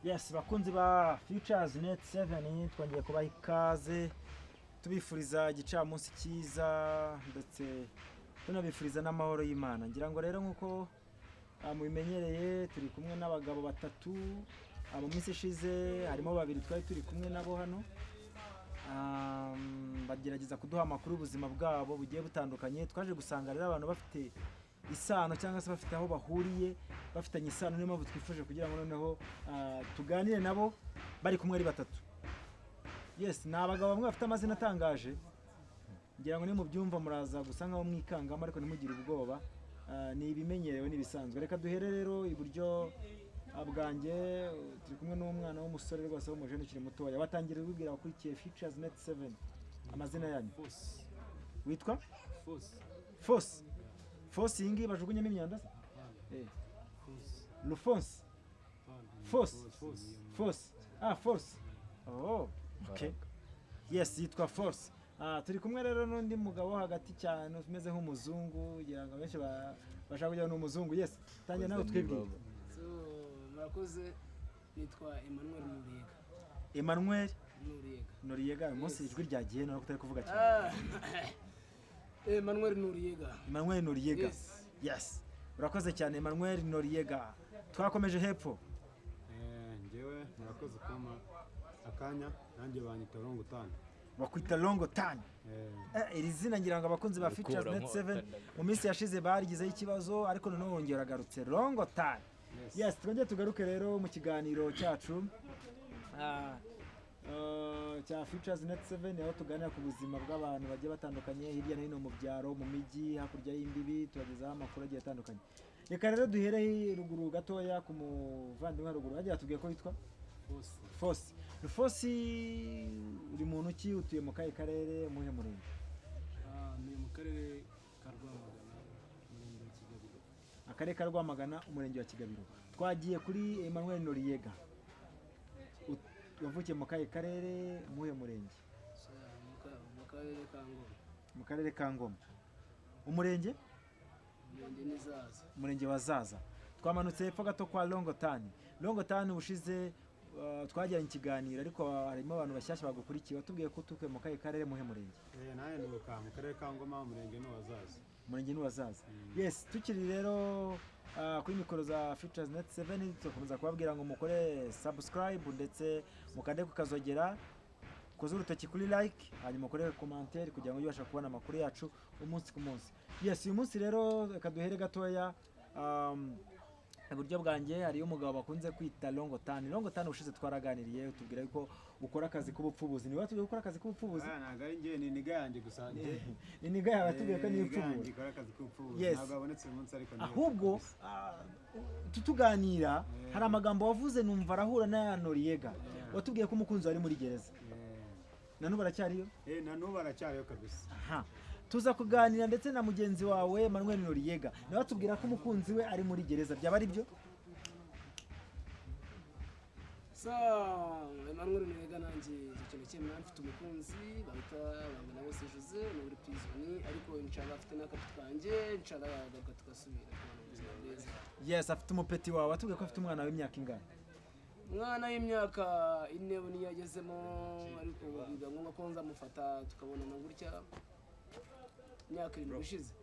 Yes, bakunzi ba Futures Net 7 twongeye kubaha ikaze tubifuriza igicamunsi cyiza ndetse tunabifuriza n'amahoro y'Imana. Ngira ngo rero nkuko mubimenyereye turi kumwe n'abagabo batatu mu minsi ishize harimo babiri twari turi kumwe nabo hano bagerageza kuduha amakuru y'ubuzima bwabo bugiye butandukanye. Twaje gusanga rero abantu bafite isano cyangwa se bafite aho bahuriye bafitanye isano, niyo mpamvu twifuje kugira ngo noneho tuganire nabo bari kumwe ari batatu. Yes, ni abagabo bamwe bafite amazina atangaje, ngira ngo ni mu byumva muraza gusa nkaho mwikangamo ariko ntimugire ubwoba, ni ibimenyerewe n'ibisanzwe. Reka duhere rero iburyo bwanjye turi kumwe n'umwana w'umusore rwose w'umujene ukiri mutoya. Batangira kubwira abakurikiye Futures Net 7 amazina yanyu. Witwa Foss. Foss iyi ngiyi bajugunyemo imyanda se? Lufonse. Foss. Foss. Oh, okay. Yes, yitwa Foss. Turi kumwe rero n'undi mugabo wo hagati cyane umeze nk'umuzungu, ngira ngo benshi bashaka kugira ngo ni umuzungu. Yes, tangira nawe twibwire. Murakoze, nitwa Emmanuel Noriega. Emmanuel Noriega, umunsi ijwi ryagiye no kutari kuvuga cyane. Emmanuel Noriega. Yes. Urakoze cyane Emmanuel Noriega. Twakomeje hepfo. Njyewe murakoze kuma akanya nanjye banyita Longo Tan. Bakwita Longo Tan. Iri zina ngira ngo abakunzi ba Futures Net 7 mu minsi yashize barigizeho ikibazo ariko none wongera agarutse Longo Tan. Yes, twongeye tugaruke rero mu kiganiro cyacu cya Futures Net 7 aho tuganira ku buzima bw'abantu bagiye batandukanye hirya no hino mu byaro, mu mijyi, hakurya y'imbibi, tubagezaho amakuru agiye atandukanye. Reka rero duhere ruguru gatoya ku muvandimwe haruguru. Hagiye atubwiye ko witwa Foss. Foss uri muntu ki, utuye mu kahe karere, muhe murenge? Ni mu karere ka Rwamagana, umurenge wa Kigabiro. Akarere ka Rwamagana, umurenge wa Kigabiro. Twagiye kuri Emmanuel Noriega. Wavukiye mu kahe karere, muhe murenge? Mu karere ka Ngoma. Mu karere ka Ngoma. Umurenge? Umurenge ni Zaza. Umurenge wa Zaza. Twamanutse hepfo gato kwa Longo Tan. Longo Tan ubushize twagiranye ikiganiro ariko harimo abantu bashyashya bagukurikiye. Watubwiye ko utuke mu kahe karere, muhe murenge? Naye nuka mu karere ka Ngoma, umurenge ni Wazaza. Umurenge ni Wazaza. Yes, tukiri rero kuri mikoro za Futures Net 7 tukomeza kubabwira ngo mukore subscribe ndetse mukande kukazogera, koze urutoki kuri like, hanyuma mukore commentaire kugira ngo ubashe kubona amakuru yacu umunsi ku munsi. Yes, uyu munsi rero reka duhere gatoya iburyo bwanjye hariyo umugabo bakunze kwita Longo Tan. Longo Tan ushize twaraganiriye utubwira ko ukora akazi k'ubupfubuzi. Ni watubwiye gukora akazi k'ubupfubuzi? Ntago ari njye, ni niga yanjye gusa. Ni niga yawe atubwiye ko ni ipfubuzi. Gukora akazi k'ubupfubuzi. Ntabwo abonetse uyu munsi ariko ahubwo tutuganira hari amagambo wavuze numva arahura na Noriega. Watubwiye ko umukunzi wari muri gereza. Na n'ubu aracyariyo? Na n'ubu aracyariyo kabisa. Tuza kuganira ndetse na mugenzi wawe Emmanuel Noriega. Nawe atubwira ko umukunzi we ari muri gereza. Byaba ari byo? Emmanuel Noriega nanjye ikintu kimwe, mfite umukunzi bahita bangana bose Jose ni uri prison ariko inshallah afite n'akati kanjye, inshallah yagaruka tugasubira mu buzima bwiza. Yes, afite umupeti wawe. Watubwiye ko afite umwana w'imyaka ingana? Umwana w'imyaka 4 niyo yagezemo ariko biga ngombwa ko nzamufata tukabonana gutya imyaka 7 ishize.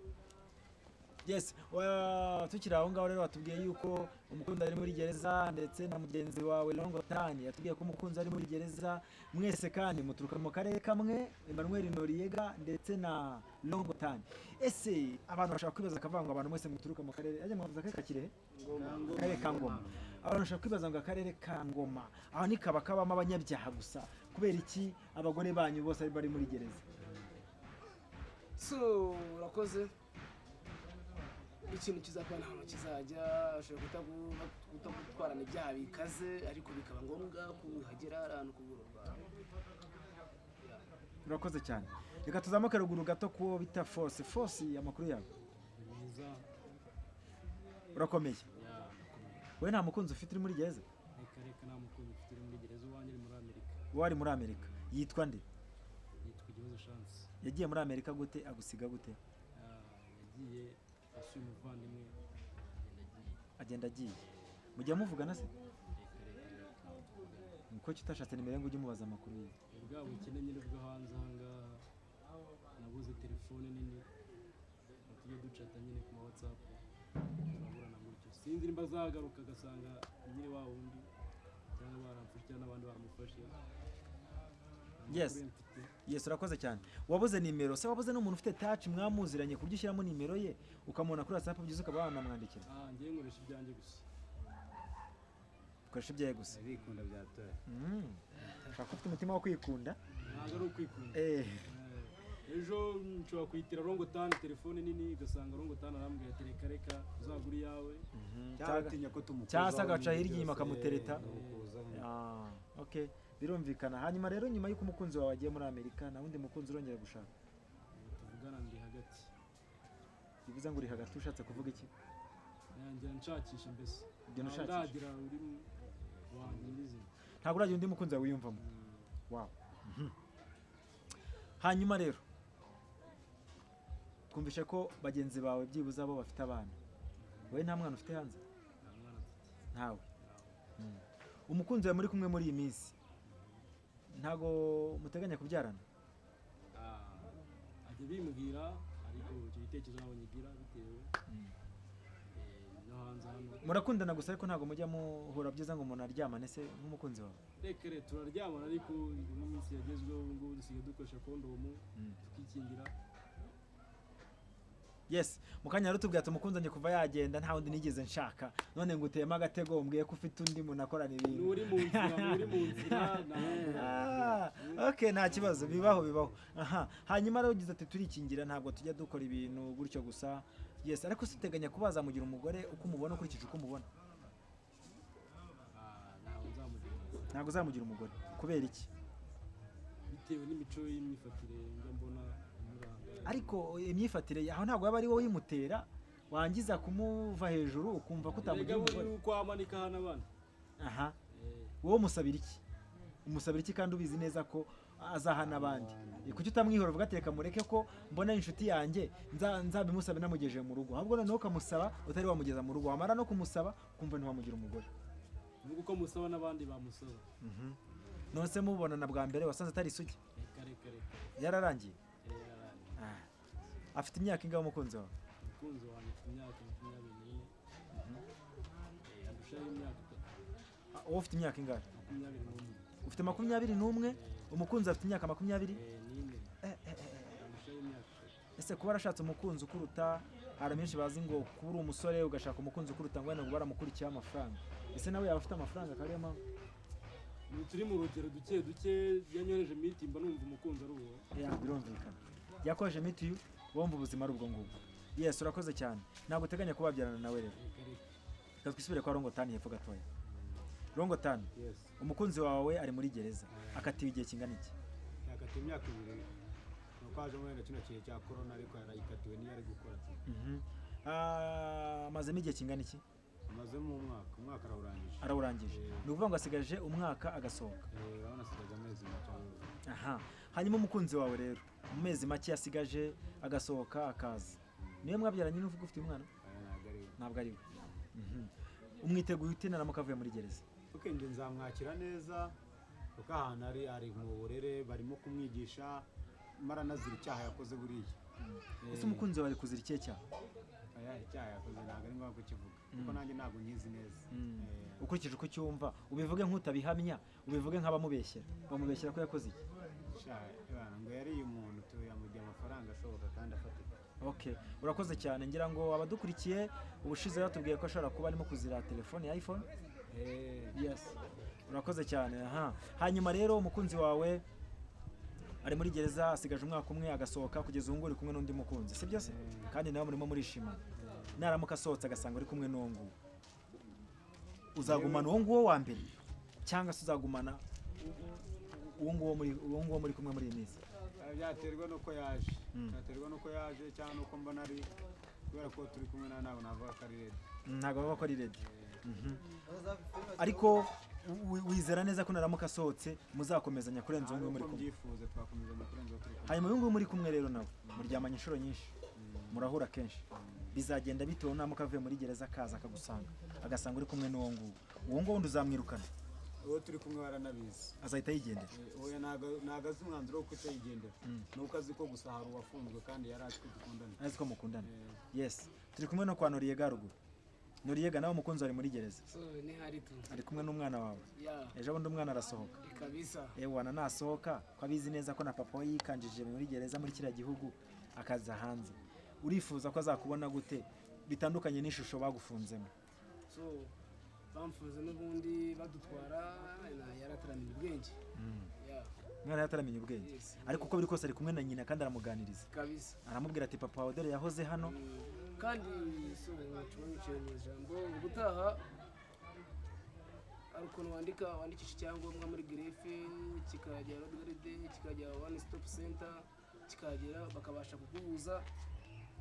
Yes, tukiri aho ngaho rero watubwiye yuko umukunzi ari muri gereza ndetse na mugenzi wawe Longo Tan yatubwiye ko umukunzi ari muri gereza. Mwese kandi muturuka mu karere kamwe, Emmanuel Noriega ndetse na Longo Tan. Ese abantu bashaka kwibaza akavango abantu mwese muturuka mu karere ajya muvuza akarere ka Kirehe? Akarere ka Ngoma. Abantu bashaka kwibaza ngo akarere ka Ngoma aho ni kaba kabamo abanyabyaha gusa, kubera iki abagore banyu bose bari muri gereza? Urakoze. Ikintu kizakora ntaho kizajya ashobora kutagutwarana ibyaha bikaze ariko bikaba ngombwa kuhagera ahantu kugororwa. Urakoze cyane. Reka tuzamuke ruguru gato kuwo bita Foss. Foss, amakuru yawe? Urakomeye? We nta mukunzi ufite uri muri gereza? Reka nta mukunzi ufite uri muri gereza, uwanjye muri Amerika. Wari muri Amerika. Yitwa nde? Yitwa Igihozo Chance. Yagiye muri Amerika gute, agusiga gute? Yagiye asuye umuvandimwe agenda agiye. Mujya muvugana se? Niko kitashatse nimero ngo ujye umubaza amakuru ye. bwa bukene nyine bwo hanze ahangaha nabuze telefone nini tujye ducata nyine ku ma WhatsApp turaburana gutyo sinzi nimba azagaruka agasanga nyine wa wundi cyangwa baramfashe n'abandi baramufashe. Yes. Yes, urakoze cyane. Wabuze nimero, se wabuze n'umuntu ufite touch mwamuziranye kuryo ushyiramo nimero ye ukamubona kuri WhatsApp byiza ukaba wanamwandikira. Ngiye nkoresha ibyanjye gusa. Ukoresha ibyaye gusa. Bikunda byatoye. Ushaka ufite umutima wo kwikunda? Ntabwo ari ukwikunda. Ejo nshobora kuyitira Rongotani telefone nini ugasanga Rongotani arambwira ati reka reka uzagura iyawe. Cyatinya ko tumukoza. Cyasa agaca hirya inyuma akamutereta. Okay. Birumvikana. Hanyuma rero nyuma y'uko umukunzi wawe agiye muri Amerika na wundi mukunzi urongera gushaka. Tuvugana ndi hagati. Bivuze ngo uri hagati ushatse kuvuga iki? Ngira nshakisha mbese. Ibyo nashakisha. Ndagira uri wanjye ndizina. Ntabwo uragira undi mukunzi wawe wiyumvamo. Wow. Hanyuma rero twumvishe ko bagenzi bawe byibuze abo bafite abana. Wowe nta mwana ufite hanze? Nta mwana mfite. Ntawe. Umukunzi wawe muri kumwe muri iyi minsi ntago muteganya kubyarana? Ajya bimbwira ariko icyo gitekerezo ntabwo nyigira bitewe no hanze hano. Murakundana gusa ariko ntago mujya muhura byiza ngo umuntu aryamane se nk'umukunzi wawe? Reka turaryamana ariko iminsi yagezweho ubu ngubu dusigaye dukoresha kondomu tukikingira. Yes, mukanya rero tubwira tumukunzanye kuva yagenda nta wundi nigeze nshaka. None ngo utema agatego umbwiye ko ufite undi muntu akorana ibintu. Uri mu nzira. Okay, nta kibazo bibaho. Aha, hanyuma rero ugize ati turikingira ntabwo tujya dukora ibintu gutyo gusa. Yes, ariko siteganya kubaza mugira umugore uko umubona ukurikije uko umubona. Ntabwo uzamugira umugore kubera iki? Bitewe n'imico y'imyifatire njya mbona. Ariko imyifatire aho ntabwo yaba ari wowe uyimutera wangiza kumuva hejuru ukumva ko utamugira umugore. Rega uko amanika hana abana. Aha. Wowe umusabira iki? Umusabira iki kandi ubizi neza ko azahana abandi? Kuki utamwihora uvuga ati reka mureke ko mbona inshuti yanjye nzabimusabe namugejeje mu rugo. Ahubwo noneho ukamusaba utari wamugeza mu rugo. Wamara no kumusaba kumva ntiwamugira umugore. Nuko uko musaba n'abandi bamusaba. None se mubonana bwa mbere wasanze atari isugi? Reka. Yararangiye? Afite imyaka ingahe umukunzi wawe? Umukunzi wanjye afite imyaka 24. Andushaho imyaka 3. Wowe ufite imyaka ingahe? 21. Ufite 21, umukunzi afite imyaka 20? Andushaho imyaka. Ese kuba arashatse umukunzi ukuruta hari menshi bazi ngo kuba uri umusore ugashaka umukunzi ukuruta ngo wenda ngo baramukurikiye amafaranga. Ese nawe yaba afite amafaranga kariya mpamvu? Turi mu rugero duke yanyoreje mitimba numva umukunzi ari uwo. Birumvikana. Yakoje mitiyu wumva ubuzima ari ubwo ngubwo. Yes, urakoze cyane. Ntabwo uteganya kubabyarana nawe rero. Reka twisubire kwa Rongotani hepfo gatoya. Rongotani. Yes. Umukunzi wawe ari muri gereza. Akatiwe igihe kingana iki? Yakatiwe imyaka 2. Nuko aje muri kino kihe cya corona ariko yarayikatiwe niyo ari gukora. Amazemo igihe kingana iki? Amazemo umwaka arawurangije. Arawurangije. Ni ukuvuga ngo asigaje umwaka agasohoka. Urabona asigaje amezi make. Aha. Hanyuma umukunzi wawe rero mu mezi make yasigaje agasohoka akaza. Niyo mwabyaranye n'uvuga ufite umwana? Ntabwo ari we. Umwiteguye ute naramuka avuye muri gereza? Okay, nge nzamwakira neza kuko ahantu ari mu burere barimo kumwigisha mara nazira icyaha yakoze buriya. Ese umukunzi wawe ari kuzira ikihe cyaha? Icyaha yakoze ntabwo ari ngombwa kukivuga kuko nanjye ntabwo nkizi neza. Ukurikije uko cyumva ubivuge nk'utabihamya ubivuge nk'abamubeshyera bamubeshyera ko yakoze iki? Ngo yariye umuntu tuyamujya amafaranga ashoboka kandi afatika. Okay, urakoze cyane ngira ngo abadukurikiye ubushize batubwiye ko ashobora kuba arimo kuzira telefone ya iPhone. Yes, urakoze cyane. Aha, hanyuma rero umukunzi wawe ari muri gereza asigaje umwaka umwe agasohoka kugeza ubu nguri kumwe n'undi mukunzi, si byo se? Kandi nawe murimo murishima. Naramuka asohotse agasanga ari kumwe n'uwo uzagumana uwo nguwo wa mbere cyangwa se uzagumana uwo nguwo muri kumwe muri iyi minsi? Byaterwa nuko yaje. Byaterwa nuko yaje cyangwa nuko mbona ari kubera ko turi kumwe na nabo navuga ko ari ready. Ntabwo bavuga ko ari ready. Ariko wizera neza ko naramuka asohotse muzakomezanya kurenza uwo muri kumwe? Byifuze twakomezanya kurenza uwo turi kumwe. Hanyuma uyu nguyu muri kumwe rero nawe muryamanye inshuro nyinshi murahura kenshi, bizagenda bitewe naramuka avuye muri gereza akaza akagusanga agasanga uri kumwe n'uwo nguwo wundi uzamwirukana? uwo turi kumwe waranabizi. azahita yigendera. Oya ntago azi umwanzuro wo kutayigendera. Nuko azi ko gusa hari uwafunzwe kandi yari azi ko dukundana. azi ko mukundana. Yes, turi kumwe no kwa Noriega ruguru. Noriega nawe umukunzi ari muri gereza. So ni hari tu. Ari kumwe n'umwana wawe. Yeah. Ejo bundi umwana arasohoka. Kabisa. Wana nasohoka ko abizi neza ko na papa we yikanjije muri gereza muri kiriya gihugu akaza hanze. Urifuza ko azakubona gute bitandukanye n'ishusho bagufunzemo? So bamfuze n'ubundi badutwara yarataramiye ubwenge. Yeah. Mwana yataramenya ubwenge. Yes. Ariko uko biri kose ari kumwe na nyina kandi aramuganiriza. Kabisa. Aramubwira ati papa wawe dore yahoze hano. Kandi so tubice mu ijambo ubutaha ari ukuntu wandikisha icyangombwa muri grefe kikagera road kikagera one stop center kikagera bakabasha kuguhuza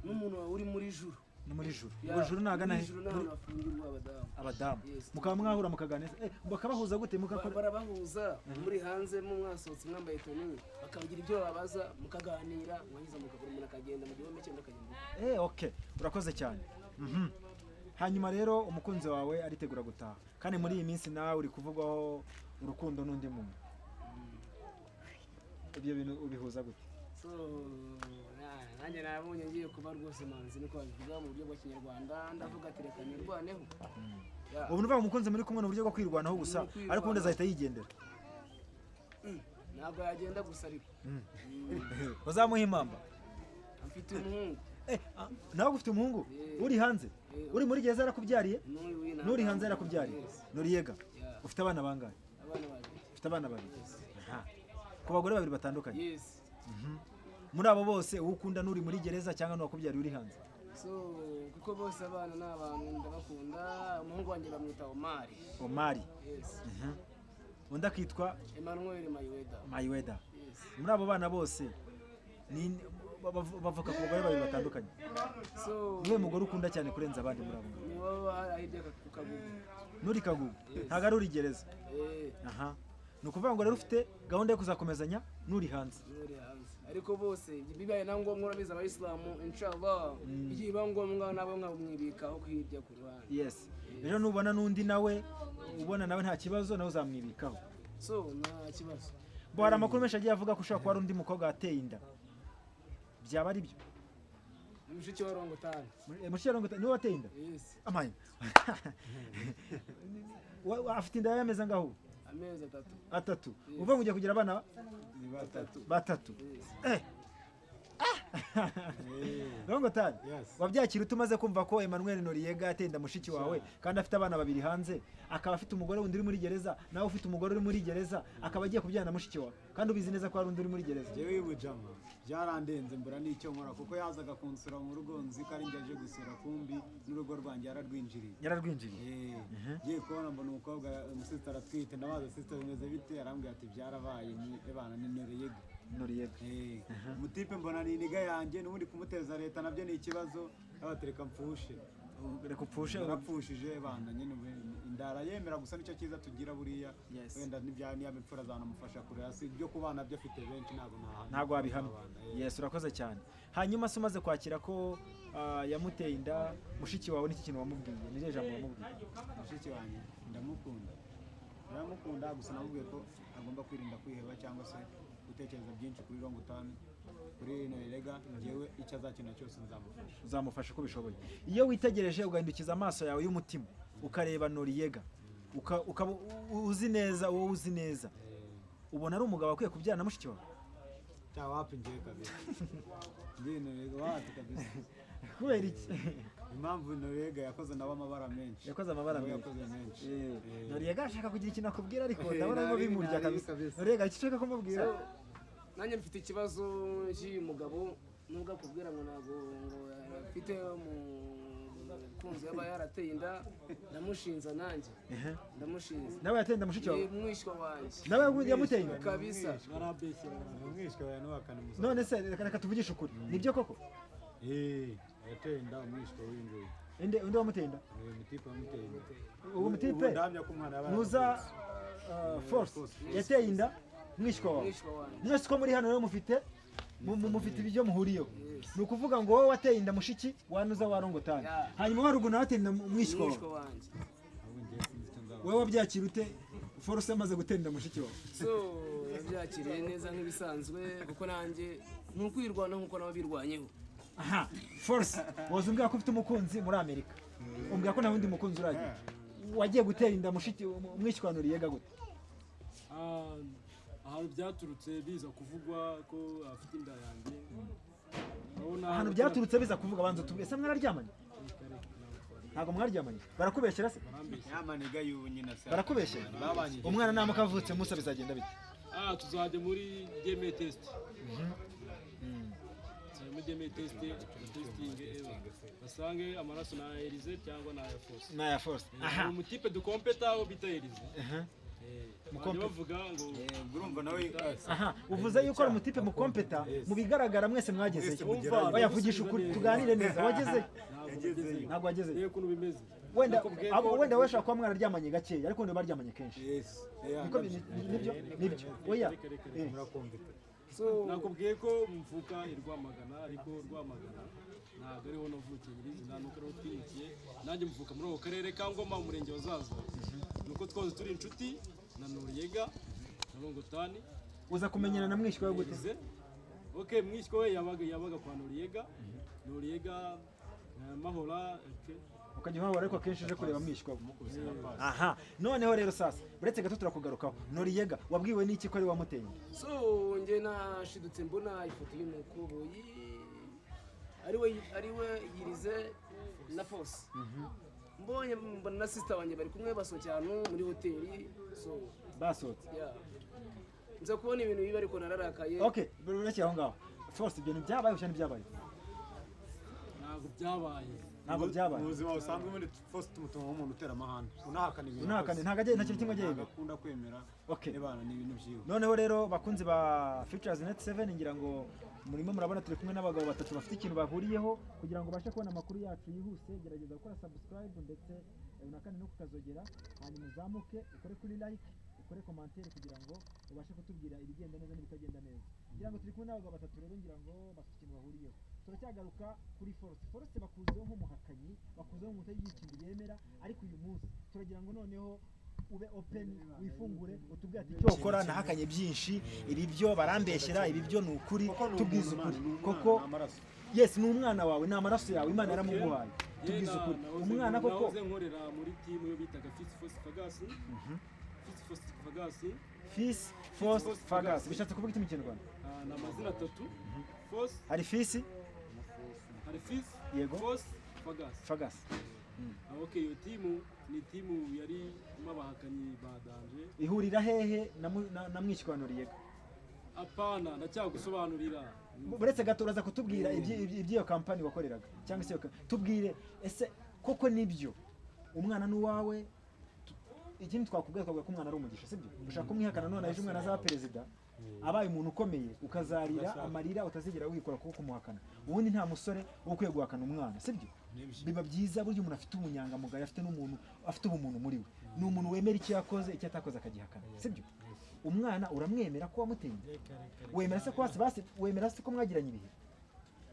n'umuntu wawe uri muri juru. No muri juru. Ubwo juru nagana he? Bafungirwa Abadamu. Mukaba mwahura mukaganira. Bakabahuza gute mukakora? Barabahuza muri hanze mu mwasohotse mwambaye toni bakabigira ibyo babaza mukaganira mwangiza mukagura umuntu akagenda mu gihome cyo ndakagenda. Okay. Urakoze cyane. Hanyuma rero umukunzi wawe aritegura gutaha. Kandi muri iyi minsi nawe uri kuvugwaho urukundo n'undi muntu. Ibyo bintu ubihuza gute? So nanjye nabonye ngiye kuba rwose manzi niko babivuga mu buryo bwa Kinyarwanda ndavuga ati reka nirwaneho. Ubu nuvuga umukunzi muri kumwe n'uburyo bwo kwirwanaho gusa ariko undi azahita yigendera. Ntabwo yagenda gusa ariko. Bazamuha impamba. Afite umuhungu. Nawe ufite umuhungu uri hanze? Uri muri gereza yarakubyariye? Nuri hanze yarakubyariye? Noriega. Ufite abana bangahe? Abana babiri. Ufite abana babiri. Ku bagore babiri batandukanye. Yes. Muri abo bose uwo ukunda nuri muri gereza cyangwa n'uwakubyariye uri hanze? So kuko bose abana n'abantu ndabakunda. Umuhungu wanjye bamwita Omari. Omari. Yes. Undi akitwa Emmanuel Mayueda. Mayueda. Yes. Muri abo bana bose ni bavuka ku bagore babiri batandukanye. So niwe mugore ukunda cyane kurenza abandi muri abo? Ni wowe ahijya kukagugu. Nuri kagugu. Ntago ari uri gereza. Nukuvuga ngo rero ufite gahunda yo kuzakomezanya nuri hanze. Ariko bose bibaye na ngombwa urabiza abayisilamu inshallah igiba ngombwa nabo mwabumwibikaho kwirya ku ruhande. Yes. Rero nubona nundi nawe ubona nawe nta kibazo nawe uzamwibikaho. So nta kibazo. Bo hari amakuru menshi agiye avuga ko ushobora kuba ari undi mukobwa ateye inda. Byaba ari byo? Mushiki wa Rongotani. Mushiki wa Rongotani niwe wateye inda? Yes. Amaye. Afite inda yameze ngaho? Amezi 3. 3. Uvuga ngo ugiye kugira abana? 3. Rongotani. Wabyakira utumaze kumva ko Emmanuel Noriega atenda mushiki wawe kandi afite abana babiri hanze akaba afite umugore wundi uri muri gereza nawe ufite umugore uri muri gereza akaba agiye kubyana mushiki wawe kandi ubizi neza ko hari undi uri muri gereza? Jewe ibujama byarandenze mbura n'icyo nkora kuko yazaga kunsura mu rugo nzi ko ari ngeje gusura kumbi n'urugo rwanjye yararwinjiriye. Ngiye kubona mbona umukobwa umusista aratwite ndabaza sister bimeze bite arambwira ati byarabaye ni ebana ni Noriega. Umutipe mbona ni niga yanjye n'ubundi kumuteza leta nabyo ni ikibazo abatereka mpfushe. Reka upfushe urapfushije banda nyine indara yemera gusa nicyo cyiza tugira buriya wenda niya bipfura zanamufasha kurera si byo kubana byo afite benshi ntago wabihamya. Yes, urakoze cyane. Hanyuma se umaze kwakira ko yamuteye inda mushiki wawe n'iki kintu wamubwiye? Ni je jambo wamubwiye? Mushiki wanjye ndamukunda gusa namubwiye ko agomba kwirinda kwiheba cyangwa se gutekereza byinshi kuri Rongotani kuri Noriega yewe icyo azakina cyose uzamufasha uko bishoboye. Iyo witegereje ugahindukiza amaso yawe y'umutima ukareba Noriega ukaba uzi neza wowe uzi neza ubona ari umugabo akwiye kubyana na mushiki wawe? Cyangwa wapi ngiye kabisa ngiye Noriega wapi kabisa kubera iki? Impamvu Noriega yakoze nabo amabara menshi. Yakoze amabara menshi. Noriega ashaka kugira ikintu akubwira ariko ndabona ngo bimurya kabisa. Noriega icyo ushaka kumubwira? Nanjye mfite ikibazo cy'uyu mugabo nubwo akubwira ngo ntabwo afite umukunzi yaba yarateye inda ndamushinza nanjye. Ndamushinza. Nawe yateye inda mushiki wawe? Mwishywa wanjye. Nawe yamuteye inda? Kabisa. Barabeshyira umwishywa wawe n'uwakana musa. None se reka tuvugishe ukuri. Nibyo koko? Yateye inda umwishywa w'ingoyi. Undi wamuteye inda? Umutipe wamuteye inda. Uwo mutipe? Ndamya ko umwana yabaye. Nuza force yateye inda mwishywa wawe. Mwese ko muri hano rero mufite ibyo muhuriyeho. Ni ukuvuga ngo wowe wateye inda mushiki wanuza wa Rongotani hanyuma waruguna wateye inda mwishywa wawe. Wowe wabyakira ute Force yamaze gutenda mushiki wawe. so yabyakiriye neza nk'ibisanzwe kuko nanjye ni ukwirwana nk'uko nabo birwanyeho. Aha, Force woza umbwira ko ufite umukunzi muri Amerika, umbwira ko nta wundi mukunzi uragira, wagiye gutera inda mushiki umwishywanura yega gute? ahantu byaturutse biza kuvugwa ko afite inda yanjye. Ahantu byaturutse biza kuvuga banza tubwire, ese mwararyamanye? Ntabwo mwaryamanye, barakubeshyera se? yamaniga yunyina se Barakubeshyera? babanye Umwana nama kavutse Musa bizagenda bite? tuzajya muri DNA test. Muri DNA test testing basange amaraso na Elize cyangwa na Force. Na ya Force. Aha. Umutipe dukompeta aho bita Elize. Mukompe bavuga ngo urumva nawe aha, uvuze yuko ari umutipe mukompeta, mu bigaragara mwese mwagezeyo. Bayavugisha ukuri tuganire neza, wagezeyo? Ntabwo wagezeyo. ukuntu bimeze. Wenda we ushaka kuba mwararyamanye gakeya ariko none baryamanye kenshi. Niko nibyo. Oya. Nakubwiye ko mvuka i Rwamagana, ariko Rwamagana ntabwo ariho navukiye nyirizina, nuko ariho twimukiye. Nanjye mvuka muri ako karere ka Ngoma, umurenge wa Zaza. Nuko twose turi inshuti na Noriyega na Rongotani. Uza kumenyana na mwishywa we gute? Okay, mwishywa we yabaga kwa Noriyega Mahora. Ukajya uhora ariko akenshi uje kureba mwishywa we. Aha, noneho rero sasa uretse gato turakugarukaho. Noriyega wabwiwe n'iki ko ari wamuteye? So nge nashidutse mbona ifoto y'umukoboyi ariwe Yirize na Force. Mbonye mbona na sister wanjye bari kumwe basohokera ahantu muri hoteli. So Basohotse. yeah, nza kubona ibintu bibi ariko nararakaye. Okay, uretse aho ngaho. Force ibyo ntibyabaye cyane byabaye. Ntabwo byabaye. Mu buzima busanzwe muri Force tumutunga nk'umuntu utera amahane unahakana ibintu. Ntabwo ajye nta kintu kimwe akunda kwemera. Okay. Ebana ni ibintu byiwe. Noneho rero bakunzi ba Futures Net 7 ngira ngo murimo murabona turi kumwe n'abagabo batatu bafite ikintu bahuriyeho kugira ngo bashe kubona amakuru yacu yihuse. Gerageza gukora subscribe ndetse unakane no kukazogera, hanyuma uzamuke ukore kuri like, ukore commentaire kugira ngo ubashe kutubwira ibigenda neza n'ibitagenda neza. Ngira ngo turi kumwe n'abagabo batatu rero ngira ngo bafite ikintu bahuriyeho. Turacyagaruka kuri Force bakuzeho nk'umuhakanyi, bakuzeho umuntu y'ikintu yemera, ariko uyu munsi turagira ngo noneho ube open wifungure utubwira ati cyo ukora nahakanye byinshi, ibi byo barambeshyera, ibi byo ni ukuri, tubwize ukuri koko. Yes, ni umwana wawe, ni amaraso yawe Imana yaramuguhaye, tubwize ukuri. Umwana koko nkorera muri team yo bitaga Fils Force Fagas. Bishatse kuvuga iki mu Kinyarwanda? Ni amazina atatu. Force, hari Fils, hari Fils, yego, Force, Fagas. Okay, iyo timu ni timu yari mabahakanyi badanje. Ihurira hehe na mwishywanuriye? Apana, ndacyagusobanurira. Buretse gato uraza kutubwira iby'iyo kampani wakoreraga cyangwa se tubwire ese koko nibyo umwana n'uwawe. Ikindi twakubwiye ko umwana ari umugisha, sibyo? Ushaka kumwihakana none ejo umwana azaba perezida, abaye umuntu ukomeye, ukazarira amarira utazigera wikora kuko kumuhakana. Ubundi nta musore wo kwiye guhakana umwana, sibyo? Biba byiza buryo umuntu afite umunyangamugayo, afite n'umuntu afite ubumuntu muri we, ni umuntu wemera icyo yakoze, icyo atakoze akagihakana, sibyo? Umwana uramwemera ko wamuteye, wemera se ko basi wemera se ko mwagiranye ibihe?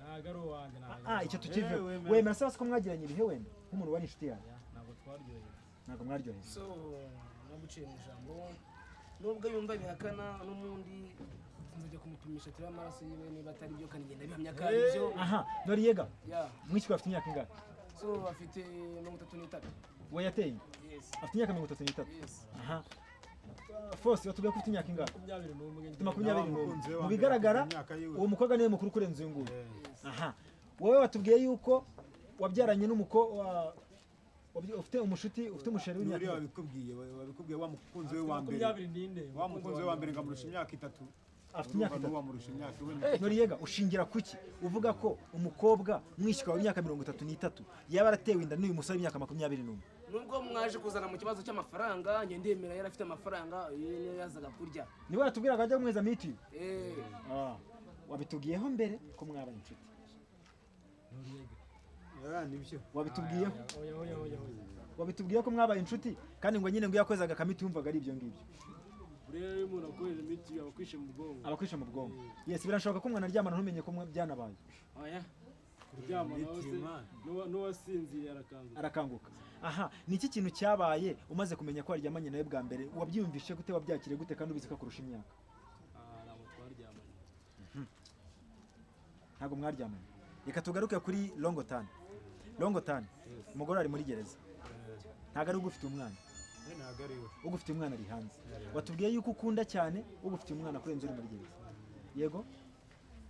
Nagaro wanjye icyo tukive, wemera se ko mwagiranye ibihe wenda nk'umuntu wari inshuti yawe? ntabwo twaryoheye. Ntabwo mwaryoheye. So naguciye mu ijambo, nubwo yumva bihakana n'umundi nzajya kumupimisha turi amaraso yiwe niba atari byo kandi ngenda bihamya ko ari byo. Aha, Noriyega Yeah. mwishywa afite imyaka ingahe? So afite 33. We yateye? Yes. Afite imyaka 33. Yes. Aha. Force watubwiye ko ufite imyaka ingahe? 21. Mu bigaragara uwo mukobwa niwe mukuru kurenza uyu nguyu. Aha. Wowe watubwiye yuko wabyaranye ufite umushuti, ufite umusheri w'imyaka. Wabikubwiye wa mukunzi we wa mbere. Wa mukunzi we wa mbere ngamurusha imyaka 3. Afite imyaka 3. Wamurusha imyaka we. Noriyega ushingira kuki uvuga ko umukobwa mwishywa w'imyaka 33 yaba aratewe inda n'uyu musore w'imyaka 21? Nubwo mwaje kuzana mu kibazo cy'amafaranga, njye ndemera yari afite amafaranga iyo yazaga kurya. Niwe yatubwiraga ajya mweza miti. Wabitubwiyeho mbere ko mwabanye inshuti. Nibyo. Wabitubwiyeho? Wabitubwiye ko mwabaye inshuti kandi ngo nyine ngo yakozaga kamiti yumvaga ari ibyo ngibyo. Rero umuntu akoresha imiti abakwishe mu bwongo. Abakwishe mu bwongo. Yes, birashoboka ko umwana aryamana ntumenye ko byanabaye. Oya. kuryama nawe se n'uwasinziriye arakanguka. Aha, ni iki kintu cyabaye umaze kumenya ko waryamanye nawe bwa mbere, wabyiyumvishe gute, wabyakiriye gute kandi ubizi ko akurusha imyaka? ntabwo twaryamanye. Ntabwo mwaryamanye. Reka tugaruke kuri Longotani. Longotani, umugore ari muri gereza, ntabwo ari ugufite umwana, ntabwo ari we ugufite umwana ari hanze. Watubwiye yuko ukunda cyane ugufite umwana kurenza uri muri gereza, yego?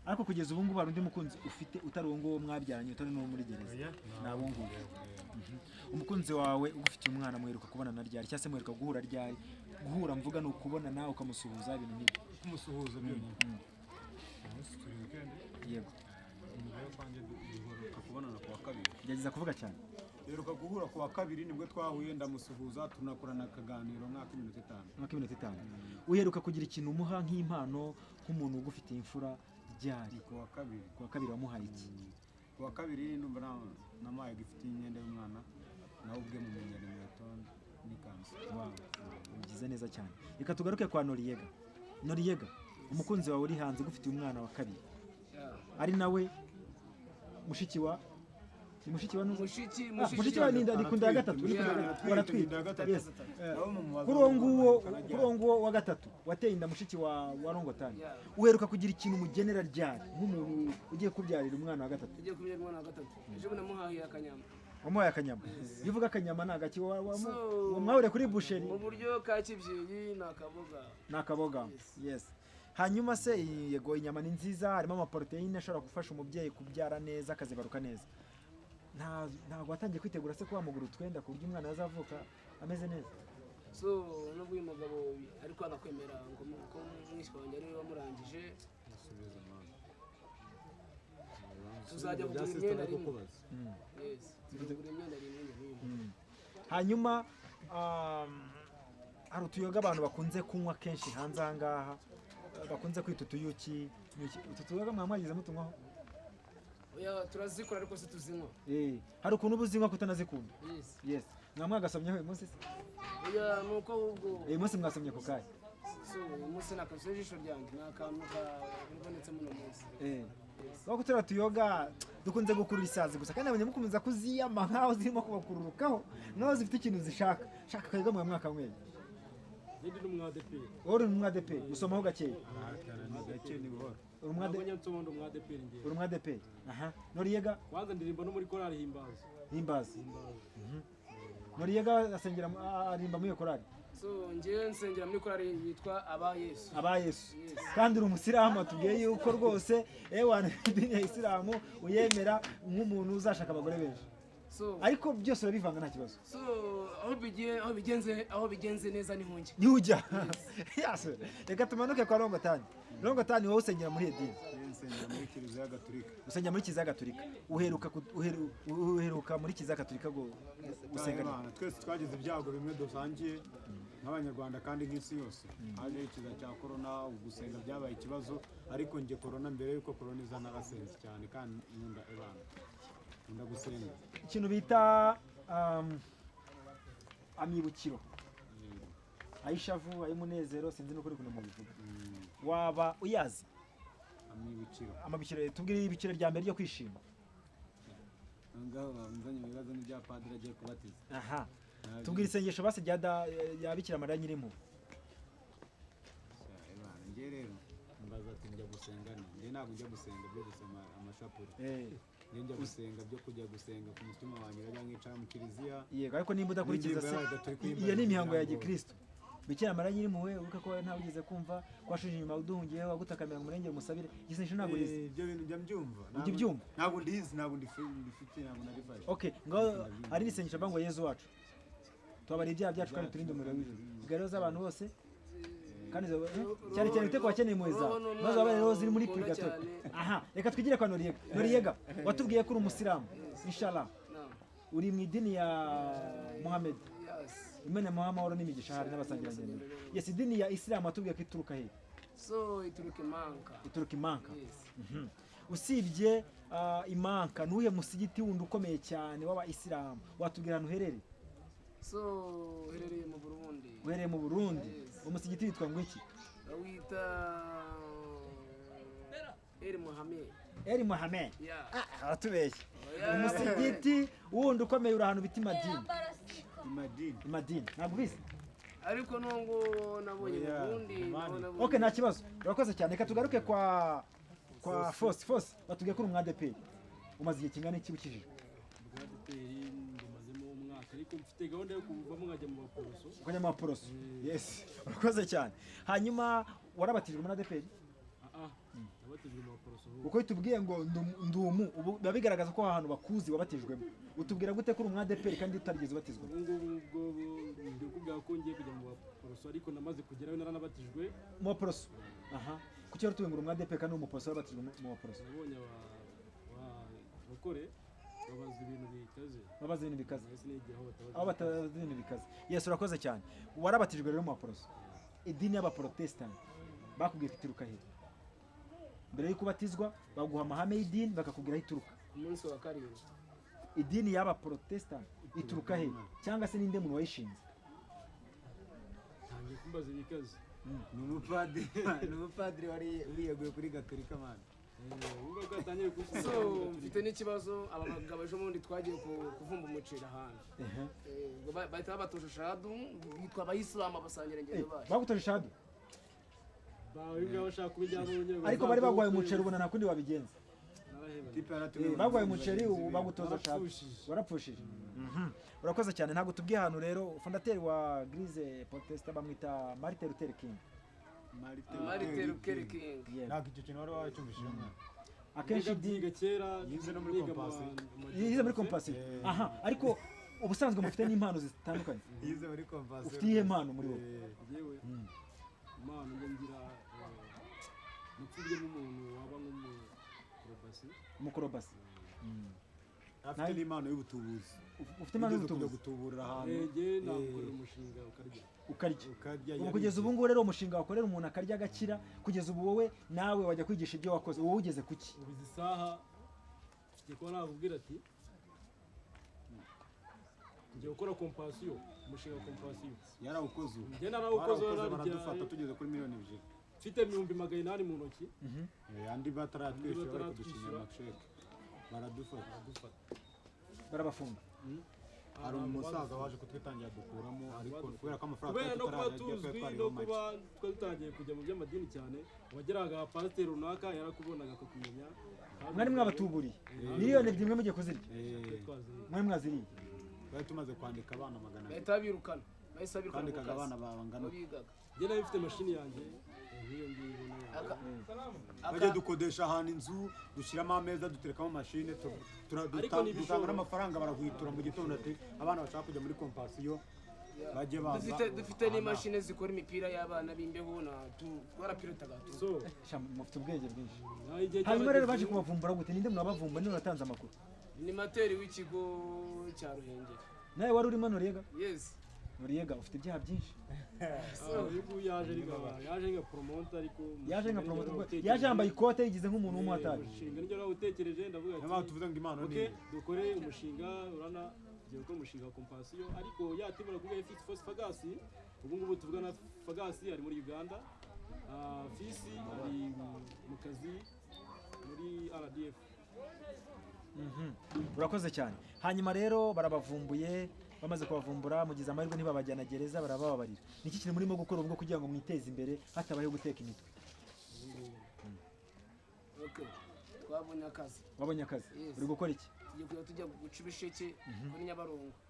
Ariko kugeza ubu ngubu hari undi mukunzi ufite utari uwo nguwo mwabyaranye, utari n'uwo muri gereza? Nta wo nguwo. Umukunzi wawe ugufite umwana muheruka kubonana ryari, cyangwa se muheruka guhura ryari? Guhura mvuga ni ukubona nawe ukamusuhuza, ibintu nk'ibyo. kumusuhuza byonyine. Yego. Umugore kwanjye duheruka kubonana ku wa kabiri. Gerageza kuvuga cyane. Duheruka guhura ku wa kabiri, nibwo twahuye ndamusuhuza, tunakorana akaganiro mwaka iminota 5. Mwaka iminota 5. Uheruka kugira ikintu umuha nk'impano nk'umuntu ugufitiye imfura ryari? Ku wa kabiri. Ku wa kabiri wamuhaye iki? Ku wa kabiri ndumva namaye gifitiye imyenda y'umwana, nawe ubwe mumenyera inkweto n'ikanzu. Wow, bigize neza cyane. Reka tugaruke kwa Noriega. Noriega, umukunzi wawe uri hanze ugufitiye umwana wa kabiri, ari nawe mushiki wa mushiki wa nikunda ya gatatu, waratwita. Yes. Kuri uwo nguwo wa gatatu wateye inda mushiki wa Longotani. Uheruka kugira ikintu umugenera ryari nk'umuntu ugiye kubyarira umwana wa gatatu? ugiye kubyarira umwana wa gatatu, ejo namuhaye akanyama. Wamuhaye akanyama? Bivuga akanyama ni agaki mwahuriye kuri busheri? Mu buryo ka kibyeyi ni akaboga. Ni akaboga. Yes. Hanyuma se yego, inyama ni nziza, harimo amaproteine ashobora gufasha umubyeyi kubyara neza, akazibaruka neza. Ntabwo watangiye kwitegura se ko wamugura utwenda ku buryo umwana azavuka ameze neza? Nubwo uyu mugabo ariko anakwemera ngo ko mwishywa wanjye ari we wamurangije, tuzajya kugura imyenda rimwe. Yes, tuzagura imyenda rimwe. Hanyuma hari utuyoga abantu bakunze kunywa kenshi hanze aha ngaha, bakunze kwita utuyuki. Utu tuyoga mwamwagize mutunywaho? Oya, turazikora ariko si tuzinywa. Hari ukuntu uba uzinywa kutanazikunda? Yes. Mwamwagasomyeho uyu munsi se? Oya, nuko ahubwo uyu munsi mwasomye ku kahe? uyu munsi nakabise ijisho ryanjye, ni akantu kabonetse muno munsi. Wako turiya tuyoga dukunze gukurura isazi gusa, kandi nabonye mukomeza kuziyama nkaho zirimo kubakururukaho, naho zifite ikintu zishaka. Shaka akayoga mwa mwaka mwenye. Ndi n'umwadeperi. Uri n'umwadeperi, usomaho gakeya. Gake ni buhoro. Uri umwadeperi. Aha. Noriega kwanza ndirimba no muri korali himbaza. Noriega asengera arimba muri korali. Ngewe nsengera muri korali yitwa Abayesu. Abayesu. Kandi uri umusiramu, atubwiye yuko rwose wana idini ya Isilamu uyemera nk'umuntu uzashaka abagore benshi. Ariko byose urabivanga nta kibazo. Aho bigenze neza ni hunge. Ni ujya. Yes. Reka tumanuke kwa Longotani. Longotani wowe usengera muri idini? Nsengera muri Kiliziya Gatolika. Usengera muri Kiliziya Gatolika. Uheruka muri Kiliziya Gatolika gusenga? Twese twagize ibyago bimwe dusangiye nk'abanyarwanda kandi nk'isi yose. Haje ikiza cya corona, gusenga byabaye ikibazo, ariko nge corona mbere yuko corona iza narasenze cyane kandi nkunda Imana. Nkunda gusenga. Ikintu bita amibukiro, ayishavu, ay'umunezero, sinzi n'ukuri kuno mubivuga. Waba uyazi? Amibukiro tubwire ibiciro rya mbere ryo kwishima. Ngaho banzanye ibibazo n'ibya padiri agiye kubatiza. Aha. Tubwire isengesho base ya Bikira Mariya Nyirimpuhwe. Nge rero mbaza ati njya gusenga nge ntabwo njya gusenga byo gusoma amashapuri. Njya gusenga byo kujya gusenga ku mutima wanjye, rajya nkicara mu Kiliziya. Yego, ariko nimba udakurikiza se iyo ni imihango ya Gikristo. Bikira Mariya Nyirimpuhwe uvuga ko ntawe ugize kumva kwashuje inyuma uduhungiyeho wagutakamira mu murenge musabire. Igisengesho ntabwo rizi. Ibyo bintu njya mbyumva. Ujya ubyumva? Ntabwo ndizi, ntabwo ndifite, ntabwo narifashe. Okay, ngaho ari n'isengesho bango Yezu wacu. Twabari ibyaha byacu kandi turinde umuriro w'ijuru. Igaro z'abantu bose kandi cyane cyane uteko wakeneye impuhwe zawe, maze wabaye rero ziri muri purgatori. Aha, reka twigire kwa Noriega. Noriega, watubwiye ko uri umusiramu. Inshallah uri mu idini ya Muhammad. Imana muha amahoro n'imigisha hari n'abasangirangendo. Yes, idini ya Isilamu watubwiye ko ituruka he? Ituruka Imanka. Usibye Imanka, nuye musigiti wundi ukomeye cyane w'Abayisilamu watubwira ahantu uherereye? Uherereye mu Burundi. Uherereye mu Burundi. Umusigiti witwa ngo iki? Wita El Mohamed. Eri Mohamed Yeah. aratubeshye Yeah. umusigiti wundi ukomeye uri ahantu bita Imadini ntabwo ubizi ariko nubwo nabonye ubundi okay nta kibazo urakoze cyane reka tugaruke kwa Fosi batubwiye ko uri umwadeperi umaze igihe kingana iki ukijijwe bwadeperi ndamazemo umwaka ariko mfite gahunda yo kuvamo nkajya mu baporoso ukajya mu baporoso yes urakoze cyane hanyuma warabatijwe muri adeperi nabatijwe mu baporoso uko tubwiye ngo ndumu ubu biba bigaragaza ko ahantu bakuzi wabatijwemo utubwira gute ko uri umwadeperi kandi utarigeze ubatizwa ubu ngubu ndi kubwira ko ngiye kujya mu baporoso ariko namaze kugerayo naranabatijwe mu baporoso aha kuki wari utubwira umwadeperi kandi umuporoso warabatijwe mu baporoso nabonye abakore babaza ibintu bikaze aho batabaza ibintu bikaze yes urakoze cyane warabatijwe rero mu baporoso idini y'abaprotestant bakubwiye ko ituruka he mbere y'uko ubatizwa baguha amahame y'idini bakakubwira aho ituruka umunsi wa karindwi idini y'abaprotestant ituruka he cyangwa se ninde muntu wayishinze ntangiye kumbaza ibikaze ni umupadiri wari wiyeguye kuri gatolika mani so mfite n'ikibazo aba bagabo ejo bundi twagiye kuvumba umuceri ahantu bahita babatuje shahadu bitwa abayisilamu basangira ingendo bayo bagutuje shahadu ariko bari bagwaye umuceri ubona nta kundi wabigenza bagwaye umuceri ubu bagutoza shahadu warapfushije urakoze cyane ntabwo tubwiye ahantu rero fondateri wa Grise Protesta bamwita Martin Luther King Martin Luther King ntabwo icyo kintu wari wacyumvishije akenshi byiga kera yize no muri kompasi yize muri kompasi aha ariko ubusanzwe mufite n'impano zitandukanye yize muri kompasi ufite iyihe mpano muri wowe yewe impano ngira nupfubye n'umuntu waba umukorobasi afite n'impano y'ubutubuzi ufite impano y'ubutubuzi gutuburira ahantu nakorera umushinga ukarya ubu kugeza ubu ngubu rero umushinga wakorera umuntu akarya agakira kugeza ubu wowe nawe wajya kwigisha ibyo wakoze wowe ugeze kuki ubu izi saha ngiye kuba nakubwira ati ngiye gukora kompasiyo umushinga wa kompasiyo yarawukoze ubu njye narawukoze baradufata tugeze kuri miliyoni 2 mfite 280 mu ntoki andi bataratwishyura bari kudushingira amasheke baradufata barabafunga hari umusaza waje kutwitangira dukuramo ariko kubera ko amafaranga kubera no kuba tuzwi no kuba twatangiye kujya mu by'amadini cyane wageraga pasiteri runaka yarakubonaga akakumenya mwari mwabatuburiye miliyoni 2 mugiye kuzirya mwari mwaziriye bari tumaze kwandika abana 100 bahita babirukana bahise babirukana kwandika abana bangana njye nayo mfite mashini yanjye nk'iyo ngiyo bajya dukodesha ahantu inzu dushyiramo ameza duterekamo mashine dutanga n'amafaranga barahwitura mu gitondo ati abana bashaka kujya muri kompasiyo bajye baza dufite n'imashini zikora imipira y'abana b'imbeho twarapilotaga mufite ubwenge bwinshi hanyuma rero baje kubavumbura gute ninde mwabavumbura niwe watanze amakuru ni materi w'ikigo cya Ruhengeri nawe wari urimo Noriega yes Noriega ufite ibyaha byinshi yaje nka promoter ariko yaje yambaye ikote yigize nk'umuntu w'umuhatari umushinga nibyo nawutekereje ndavuga ati niba tuvuze ngo impano ni dukore umushinga urana ngiye gukora umushinga wa kompasiyo ariko yatimura kuvuga Fisi Fosi Fagasi ubu ngubu tuvugana Fagasi ari muri Uganda Fisi ari mu kazi muri RDF urakoze cyane hanyuma rero barabavumbuye bamaze kubavumbura mugize amahirwe ntibabajyana gereza barababarira niki kintu murimo gukora ubwo kugira ngo mwiteze imbere hatabayeho guteka imitwe wabonye akazi uri gukora iki tujya guca ibisheke muri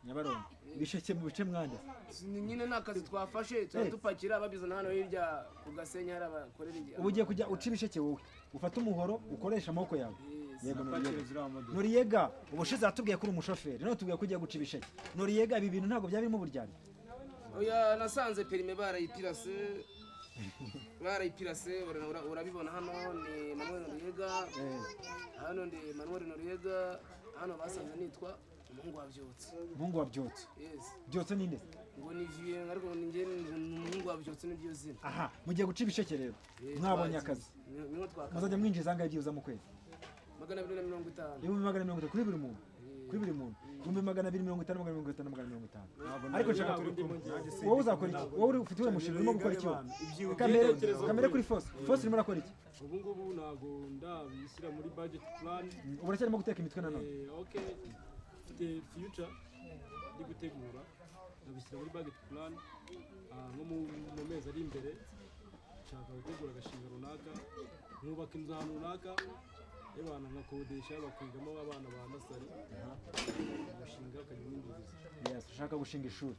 Nyabarongo ibisheke mu bice mwanda nyine ni akazi twafashe turadupakira babizana hano hirya ku Gasenyi hari abakorera ubu ugiye kujya uca ibisheke wowe ufata umuhoro ukoresha amaboko yawe yego Noriega ubushize atubwiye ko uri umushoferi none tubwiye ko ugiye guca ibisheke Noriega ibi bintu ntabwo byabirimo uburyarya oya nasanze perime barayipirase urabibona hano ni Manuel Noriega hano ndi Manuel Noriega hano basanze nitwa umuhungu wa Byotse Byotse ninde ngo ni vie ariko ninjye umuhungu wa Byotse nibyo zina aha mugiye guca ibisheke rero mwabonye akazi muzajya mwinjiza angahe byibuza mu kwezi 250 250 kuri buri muntu kuri buri muntu 250 250 ariko nshaka wowe uzakora iki wowe ufite uwo mushinga urimo gukora iki kamere kuri Force urimo urakora iki ubu ngubu ntabwo ndabishyira muri budget plan uracyarimo guteka imitwe nanone okay mfite future ndi gutegura ndabishyira muri budget plan nko mu mezi ari imbere nshaka gutegura agashinga runaka nkubaka inzu ahantu runaka y'abantu nkakodesha bakwigamo abana ba nasari umushinga ukajya w'induzi yes ushaka gushinga ishuri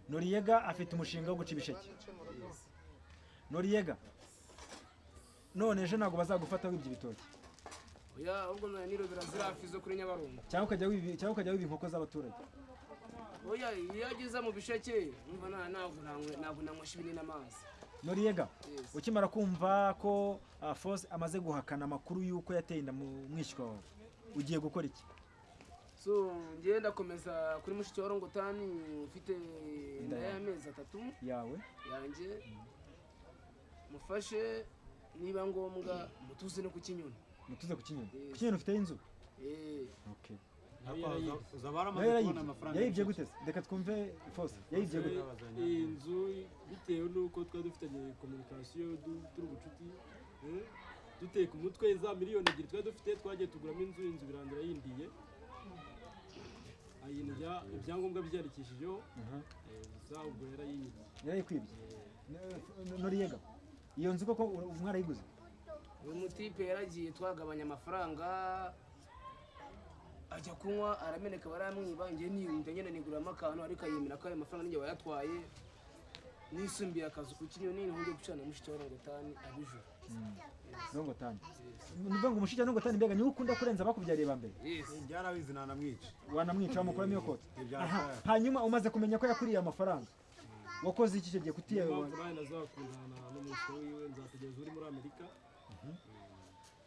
Noriega afite umushinga wo guca ibisheke Noriega none ejo ntabwo bazagufata wibye ibitoki oya ahubwo nirobera zirafi zo kuri Nyabarongo cyangwa ukajya wiba inkoko z'abaturage oya iyo ageze mu bisheke umva ntabwo nanywesha ibinini n'amazi Noriega ukimara kumva ko Force amaze guhakana amakuru y'uko yateye inda mu mwishywa wawe ugiye gukora iki so ngiye ndakomeza kuri mushiki wa Rongotani ufite inda y'amezi 3 yawe yanjye mufashe niba ngombwa mutuze no ku Kinyoni Kinyoni ufite inzu okay yayibye gute reka twumve Force yayibye gute inzu bitewe nuko twari dufitanye communication turi ubucuti duteye ku mutwe za miliyoni 2 twari dufite twagiye tuguramo inzu birangira yindiye ayinjya ibyangombwa byarikishijeho ubwo yarayikwibye Noriega iyo nzu koko mwarayiguze uyu mutipe yaragiye twagabanya amafaranga ajya kunywa arameneka baramwiba ngiye niyumva nyine niguramo akantu ariko ayemera ko ayo mafaranga ninjye wayatwaye nisumbiye akazu ku Kinyoni niho ngiye gucana mushiki wa Rongotani abijura Rongotani nivuga ngo mushiki wa Rongotani mbega niwe ukunda kurenza bakubyariye ba mbere byarabizi nanamwica wanamwica wamukuramo iyo koti hanyuma umaze kumenya ko yakuriye amafaranga wakoze iki cyo giye kutiye nazakundana n'umusore wiwe nzakugeza uri muri Amerika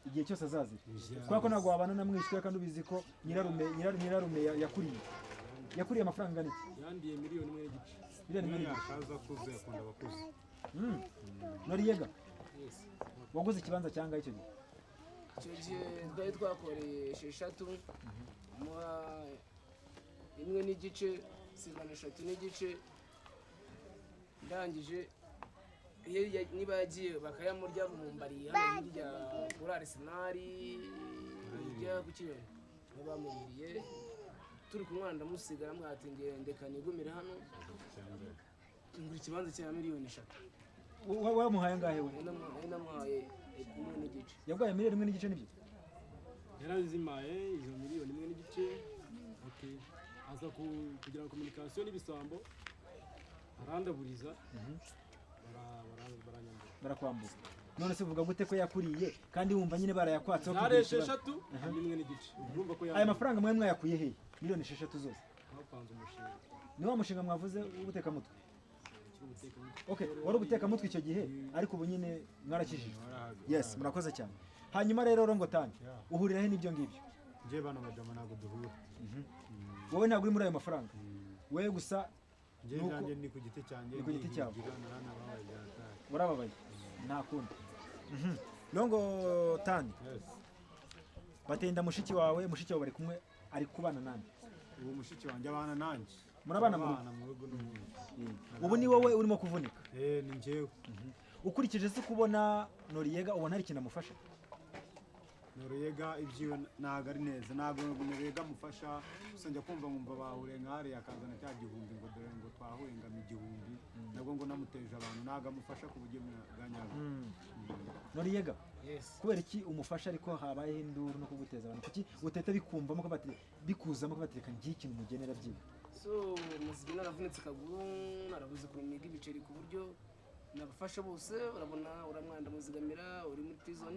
igihe cyose azazira kubera ko ntabwo wabana na mwishywa kandi ubizi ko nyirarume yakuriye amafaranga angana iki yandiye miliyoni 1 akaza akuze akunda abakuze Noriega waguze ikibanza cyangwa icyo gihe twari twakoresha 3 muha 1 n'igice sigana 3 n'igice ndangije niba yagiye bakayamurya mumbariye hano hirya kuri Arsenal hirya ku Kinyoni bamuriye turi kumwana ndamusigara mwatingiye ndeka nigumire hano ngura ikibanza cya miliyoni 3 wamuhaye angahe we namuhaye 1 n'igice yabwaye miliyoni 1 n'igice nibyo yarazimaye izo miliyoni 1 n'igice okay aza kugira communication n'ibisambo arandaburiza barakwambura none se uvuga gute ko yakuriye kandi wumva nyine barayakwatseho kugira 6 n'imwe n'igice urumva ko aya mafaranga mwe mwayakuye he miliyoni 6 zose bapanze umushinga ni wa mushinga mwavuze ubuteka mutwe okay wari ubuteka mutwe icyo gihe ariko ubu nyine mwarakijije yes murakoze cyane hanyuma rero Rongotani uhurira he n'ibyo ngibyo nje bana madama ntabwo duhura wowe ntabwo uri muri ayo mafaranga wewe gusa nje ni ku giti cyanjye ni ku giti cyawe urababaye nta kundi Rongotani batenda mushiki wawe bari kumwe ari kubana nande uwo mushiki wanjye abana nanjye murabana mu rugo ubu ni wowe urimo kuvunika ni njyewe ukurikije se kubona Noriega ubona hari ikintu amufasha Noriega ibyiwe ntago ari neza ntago Noriega amufasha gusa njya kumva nkumva bahure nk'ahari akazana cya gihumbi ngo dore ngo twahure ngamo igihumbi nabwo ngo namuteje abantu ntago amufasha ku buryo bwa nyabwo Noriega kubera iki umufasha ariko habayeho induru no kuguteza abantu kuki utete bikumvamo ko bikuzamo ko batereka ngiye ikintu mugenera byiwe so muzigi naravunitse akaguru narabuze kumiga ibiceri ku buryo nabafasha bose urabona uramwanda muzigamira uri muri prison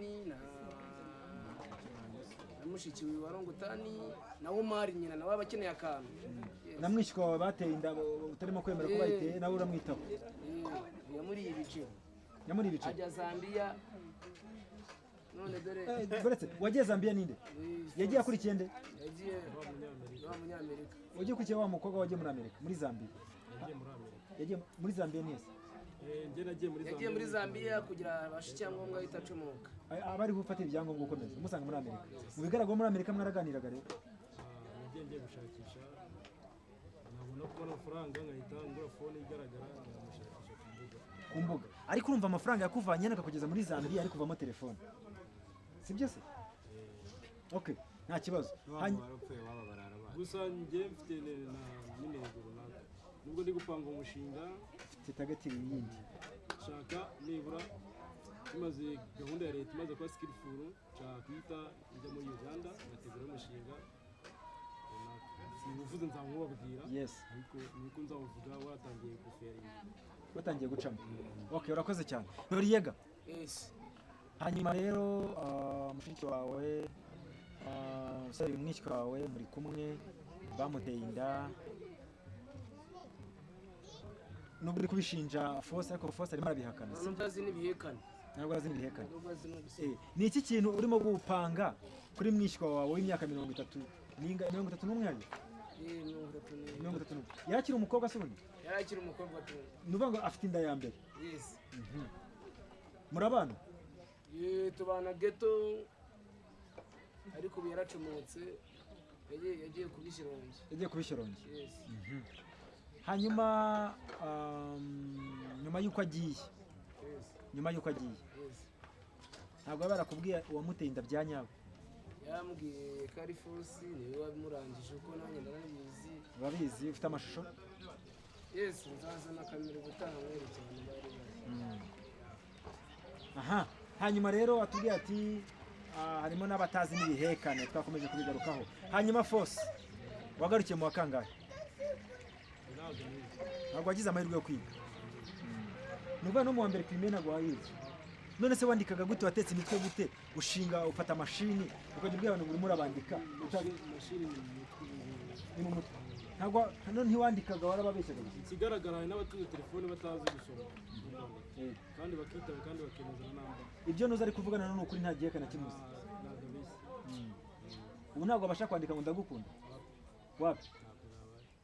na mushiki wa Rongotani na Omar nyina nawe abakeneye akantu namwishywa wawe bateye inda utarimo kwemera ko bayiteye nawe uramwitaho yamuri ibiceri ajya Zambia none dore buretse wagiye Zambia ninde yagiye akurikiye nde yagiye Umunyamerika wagiye kurikiye wa mukobwa wagiye muri Amerika muri Zambia yagiye muri Zambia nese yagiye muri Zambia kugira abashe icyangombwa itacomoka abari gufatira ibyangombwa ukomeza umusanga muri Amerika mu bigaragara muri Amerika mwaraganiraga rero ngiye gushakisha nabona kubona amafaranga nkahita ngura fone igaragara nkamushakisha ku mbuga. Ariko urumva amafaranga yakuvanye hano akakugeza muri Zambia ari kuvamo telefone, si byo se? Okay, nta kibazo. Gusa njye mfite n'intego runaka, nubwo ndi gupanga umushinga mfite target yindi, shaka nibura tumaze gahunda ya leta imaze kuba skillful, nshaka kwita njya muri Uganda ngategura umushinga simuvuze nzamubabwira, ariko niko nzavuga watangiye guferinga, watangiye gucamo. Okay, urakoze cyane Noriyega. Hanyuma rero mushiki wawe sorry umwishywa wawe muri kumwe bamuteye inda, nubwo uri kubishinja Force, ariko Force arimo arabihakana. Ntabwo azi n'ibihekane. Ntabwo azi n'ibihekane. Ni iki kintu urimo gupanga kuri mwishywa wawe w'imyaka 30 31 ari? 31. Yakiri umukobwa se ubundi? Yakiri umukobwa tu. Nuvuga ngo afite inda ya mbere. Yes. Murabana? Tubana ghetto ariko ubu yaracomotse, yagiye kubishirongi. Yagiye kubishirongi. Yes. Hanyuma nyuma yuko agiye. Nyuma yuko agiye. Ntabwo barakubwiye uwamuteye inda bya nyabo? Yambwiye ko ari Force niwe wabimurangije uko nanjye ndanabizi. Urabizi ufite amashusho? Yes, nzaza na kamera gutanga mwerekana bari bari. Aha, hanyuma rero atubwiye ati harimo n'abatazi n'ibihekane, twakomeje kubigarukaho. Hanyuma Force wagarukiye mu wakangahe? Ntabwo wagize amahirwe yo kwiga. Nuva no mu wa mbere primaire ntabwo wayize. None se wandikaga gute, watetse imitwe gute, ushinga ufata mashini ukajya ubwira abantu buri murabandika mashini ni mu mutwe? Ntabwo hano ntiwandikaga, warababeshyaga. Ikigaragara hari n'abatuye telefone batazi gusoma kandi bakitaba kandi bakemeza namba. Ibyo nuza ari kuvugana none ukuri nta gihekana kimuzi. Ubu ntabwo abasha kwandika ngo ndagukunda. Wapi?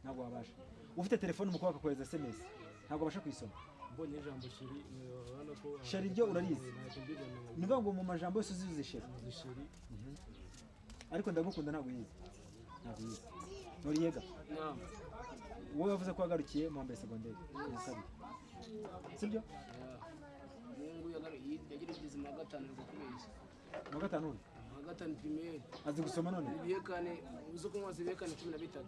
Ntabwo wabasha. Ufite telefone umukobwa akohereza SMS ntabwo abasha kuyisoma. Mbonye ijambo sheri urabona ko sheri ryo urarizi. Nivuga ngo mu majambo yose uzize sheri. Ariko ndagukunda ntabwo yize. Ntabwo yize. Noriyega. Naam. Wowe wavuze ko wagarukiye mu mbere secondaire. Sibyo? Mungu yagirigize mu gatanu rukubeshya. Mu gatanu? Mu gatanu primaire. Azi gusoma none? Ibihekane uzo ko mwazi ibihekane 13.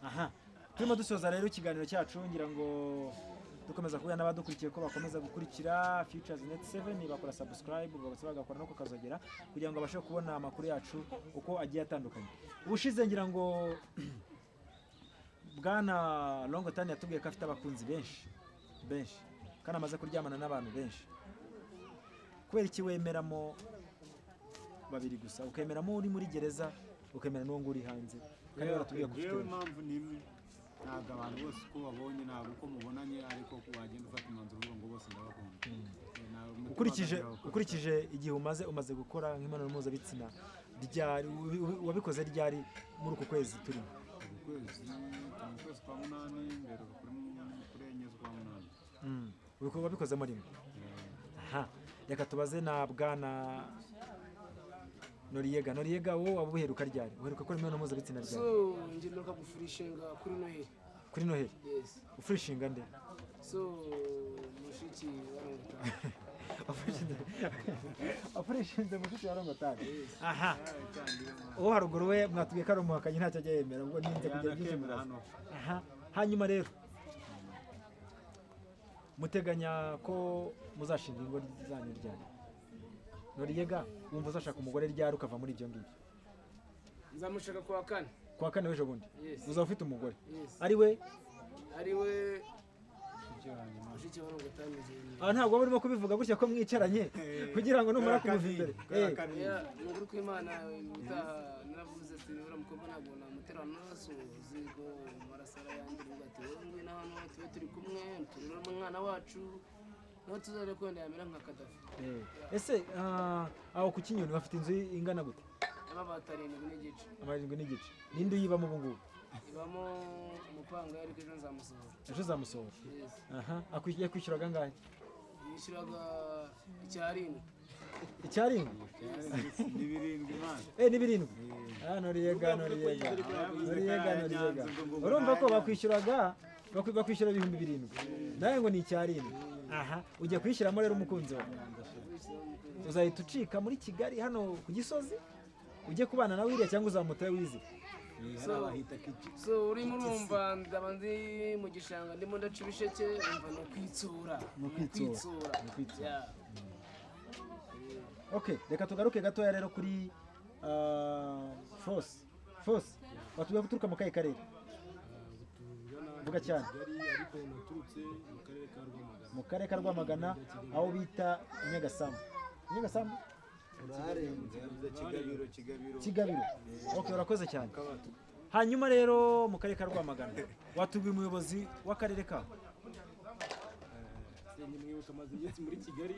Aha. Turimo dusoza rero ikiganiro cyacu, ngira ngo dukomeza kubona n'abadukurikiye ko bakomeza gukurikira Futures Net 7, bakora subscribe bagakora no kukazogera kugira ngo abashe kubona amakuru yacu uko agiye atandukanye. Ubushize ngira ngo Bwana Longotani yatubwiye ko afite abakunzi benshi kandi amaze kuryamana n'abantu benshi. Kubera iki wemeramo babiri gusa, ukemeramo uri muri gereza, ukemera n'uwo nguri hanze? Kandi baratubwiye ko ufite impamvu nimwe. Ntabwo abantu bose uko babonye ntabwo uko mubonanye, ariko ko wagenda ufata umwanzuro uvuga ngo bose ndabakunda. Ukurikije igihe umaze gukora nk'imibonano mpuzabitsina, wabikoze ryari muri uku kwezi turimo? Ukwezi kwa munani mbere kuri enye z'ukwa munani. Wabikozemo rimwe? Aha, reka tubaze na Bwana Noriyega. Noriyega wowe wabuheruka ryari? Uheruka gukora imibonano mpuzabitsina ryari? So nje ndoka gufurishinga kuri Noheli. Kuri Noheli? Yes. Ufurishinga nde? So mushiki warangutana. Operation mushiki warangutana. Aha. Uwo haruguru we mwatubwiye ko ari umuhakanyi ntacyo ajya yemera, ubwo ninze kujya byishimira hano. Aha. Hanyuma rero muteganya ko muzashinga ingo zanyu ryari? Noriyega, wumva uzashaka umugore ryari ukava muri ibyo ngibyo? Nzamushaka kuwa kane. Kuwa kane w'ejo bundi? Yes. Uzaba ufite umugore? Yes. Ari we mushiki warangutana. Ntabwo barimo kubivuga gutya ko mwicaranye kugira ngo numara kumuva imbere. Nuguru kw'Imana utaha navuze ati ura mukobwa ntabwo namutera naso zigo marasara yanjye ngati wowe na hano tube turi kumwe turira umwana wacu no tuzare kwenda yamera nka Kadafi. Ese aho ku Kinyoni bafite inzu ingana gute? Ababatari n'igice. Amarindwi n'igice. Ninde uyibamo ubu ngubu? Ibamo umupanga ariko ejo nzamusohora. Ejo zamusohora? Yes. Aha, akwiye kwishyuraga ngahe? Yishyuraga icyarindwi. icyarindwi ni birindwi mwana ni birindwi Noriega urumva ko bakwishyura ibihumbi birindwi nawe ngo ni icyarindwi aha ujya kwishyiramo rero umukunzi wawe uzahita ucika muri Kigali hano ku Gisozi ujye kubana nawe iriya cyangwa uzamutera wizi so urimo urumva ndaba ndi mu gishanga ndimo ndaca ibisheke umva ni ukwitsura. Okay, reka tugaruke gatoya rero kuri Force watubwiye guturuka mu kahe karere vuga cyane ariko naturutse mu karere ka Rwamagana aho bita Nyagasambu Kigabiro. Okay, urakoze cyane. Hanyuma rero mu karere ka Rwamagana watubwiye umuyobozi w'akarere ka mwibuka amaze iminsi muri Kigali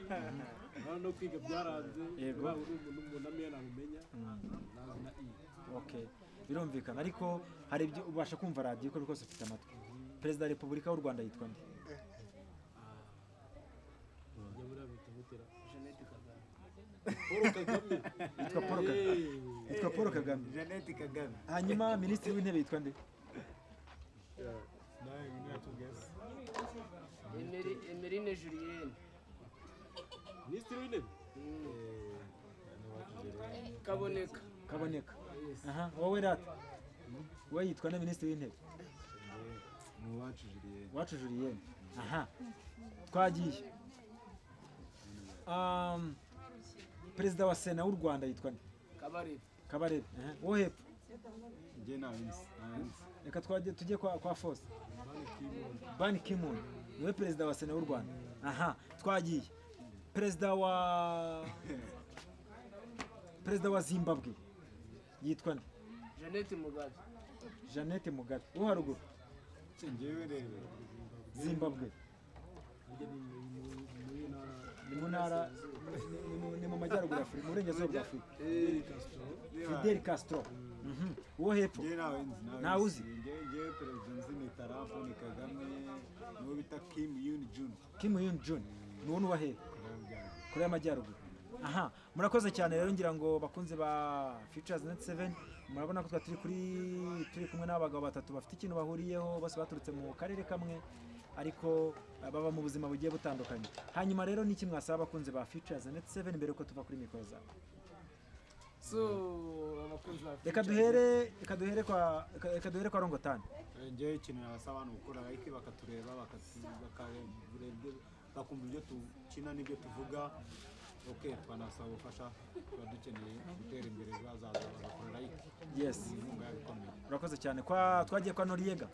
no kwiga byaranze waba uri umuntu amenya namumenya nazi na Okay, birumvikana ariko hari ibyo ubasha kumva radio ko rwose ufite amatwi. Perezida wa Repubulika y'u Rwanda yitwa nde? Yitwa Paul Kagame. Jeannette Kagame. Hanyuma minisitiri w'intebe yitwa nde? Emeline Julienne. Minisitiri w'intebe? Kaboneka. Aha, wowe rata. Wowe yitwa nde minisitiri w'intebe? Uwacu Julienne. Aha. Twagiye. Perezida wa Sena w'u Rwanda yitwa nde? Kabarebe. Wo hepfo? Njye nawenzi. Reka tujye kwa Force. Ban Ki-moon. Niwe perezida wa Sena w'u Rwanda. Aha, twagiye. Perezida wa Zimbabwe yitwa nde? Jeannette Mugabe. Wo haruguru? Njyewe rero Zimbabwe. Ni mu majyaruguru ya Afurika, mu burengerazuba bwa Afurika. Fidel Castro. Uwo hepfo? Nawe uzi? Njyewe perezida nzi ni Trump, ni Kagame, n'uwo bita Kim Yoon-jun. Ni uwo hehe? Korea y'Amajyaruguru. Aha, murakoze cyane rero ngira ngo bakunze ba Futures Net 7 murabona ko turi kumwe n'abagabo batatu bafite ikintu bahuriyeho bose baturutse mu karere kamwe ariko baba mu buzima bugiye butandukanye. Hanyuma rero niki mwasaba bakunze ba Futures Net 7 mbere ko tuva kuri mikoro za reka duhere kwa Rongotani. Njyewe ikintu nabasaba ni gukora like bakatureba bakumva ibyo tukina n'ibyo tuvuga. Okay, twanasaba ubufasha tuba dukeneye gutera imbere bazaza bagakora like. Yes. Inkunga yabikomeye. Urakoze cyane twagiye kwa Noriega.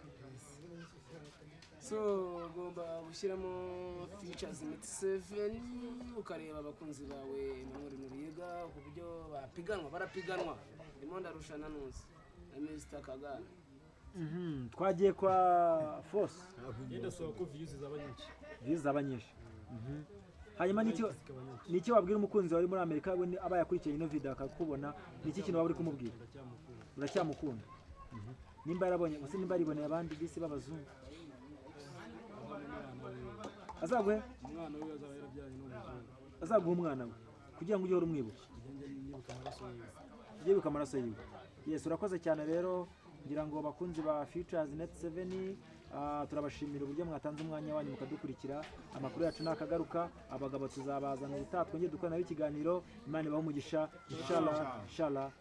Ugomba gushyiramo Futures Net 7 ukareba abakunzi bawe Emmanuel Noriega ku buryo barapiganwa ndimo ndarushana nuzi na Mr. Kagame. Twagiye kwa Force. Yenda so ko views zaba nyinshi. Hanyuma nicyo wabwira umukunzi wawe muri Amerika aba yakurikiye ino video akakubona niki kintu waba uri kumubwira? Uracyamukunda? Nimba yarabonye gusa nimba yariboneye abandi bisi babazungu. Azaguhe? Umwana we azaba yarabyanye n'umuzungu. Azaguha umwana we kugira ngo ujye urumwibuka. Yibuka amaraso yiwe. Yes, urakoze cyane rero ngira ngo bakunzi ba Futures Net 7 turabashimira uburyo mwatanze umwanya wanyu mukadukurikira. Amakuru yacu nakagaruka abagabo tuzabazana ubutaha twongeye dukora nayo ikiganiro. Imana ibahe umugisha. Inshallah.